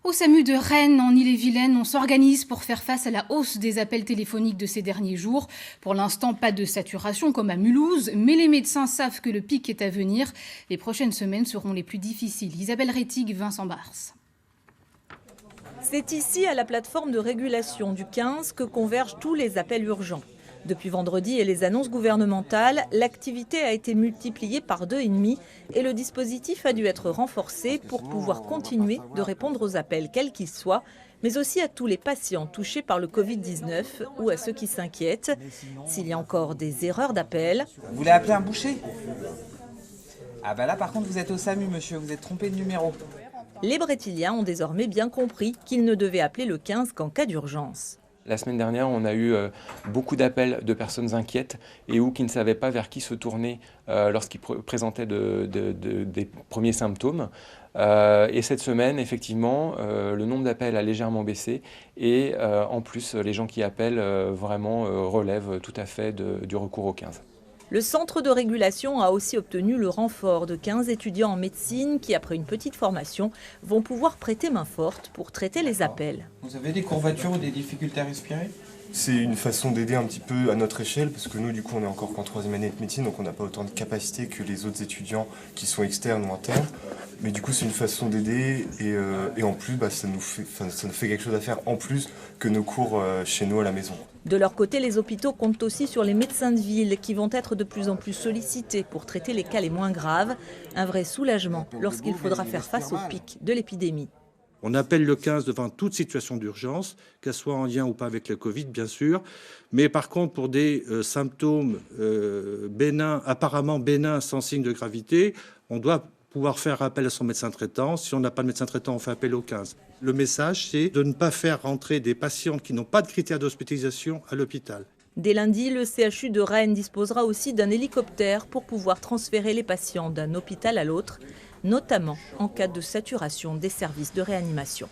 Au SAMU de Rennes, en Ille-et-Vilaine, on s'organise pour faire face à la hausse des appels téléphoniques de ces derniers jours. Pour l'instant, pas de saturation comme à Mulhouse, mais les médecins savent que le pic est à venir. Les prochaines semaines seront les plus difficiles. Isabelle Rettig, Vincent Bars. C'est ici, à la plateforme de régulation du 15, que convergent tous les appels urgents. Depuis vendredi et les annonces gouvernementales, l'activité a été multipliée par 2,5 et le dispositif a dû être renforcé pour pouvoir continuer de répondre aux appels, quels qu'ils soient, mais aussi à tous les patients touchés par le Covid-19 ou à ceux qui s'inquiètent. S'il y a encore des erreurs d'appel... Vous voulez appeler un boucher? Ah bah là par contre vous êtes au SAMU monsieur, vous êtes trompé de numéro. Les Brétiliens ont désormais bien compris qu'ils ne devaient appeler le 15 qu'en cas d'urgence. La semaine dernière, on a eu beaucoup d'appels de personnes inquiètes et ou qui ne savaient pas vers qui se tourner lorsqu'ils présentaient des premiers symptômes. Et cette semaine, effectivement, le nombre d'appels a légèrement baissé et en plus, les gens qui appellent vraiment relèvent tout à fait du recours au 15. Le centre de régulation a aussi obtenu le renfort de 15 étudiants en médecine qui, après une petite formation, vont pouvoir prêter main forte pour traiter les appels. Vous avez des courbatures ou des difficultés à respirer? C'est une façon d'aider un petit peu à notre échelle, parce que nous, du coup, on est encore qu'en 3e année de médecine, donc on n'a pas autant de capacité que les autres étudiants qui sont externes ou internes. Mais du coup, c'est une façon d'aider, et en plus, ça nous fait quelque chose à faire en plus que nos cours chez nous à la maison. De leur côté, les hôpitaux comptent aussi sur les médecins de ville qui vont être de plus en plus sollicités pour traiter les cas les moins graves. Un vrai soulagement lorsqu'il faudra faire face au pic de l'épidémie. On appelle le 15 devant toute situation d'urgence, qu'elle soit en lien ou pas avec le Covid, bien sûr. Mais par contre, pour des symptômes bénins, apparemment bénins, sans signe de gravité, on doit pouvoir faire appel à son médecin traitant. Si on n'a pas de médecin traitant, on fait appel au 15. Le message, c'est de ne pas faire rentrer des patients qui n'ont pas de critères d'hospitalisation à l'hôpital. Dès lundi, le CHU de Rennes disposera aussi d'un hélicoptère pour pouvoir transférer les patients d'un hôpital à l'autre, notamment en cas de saturation des services de réanimation.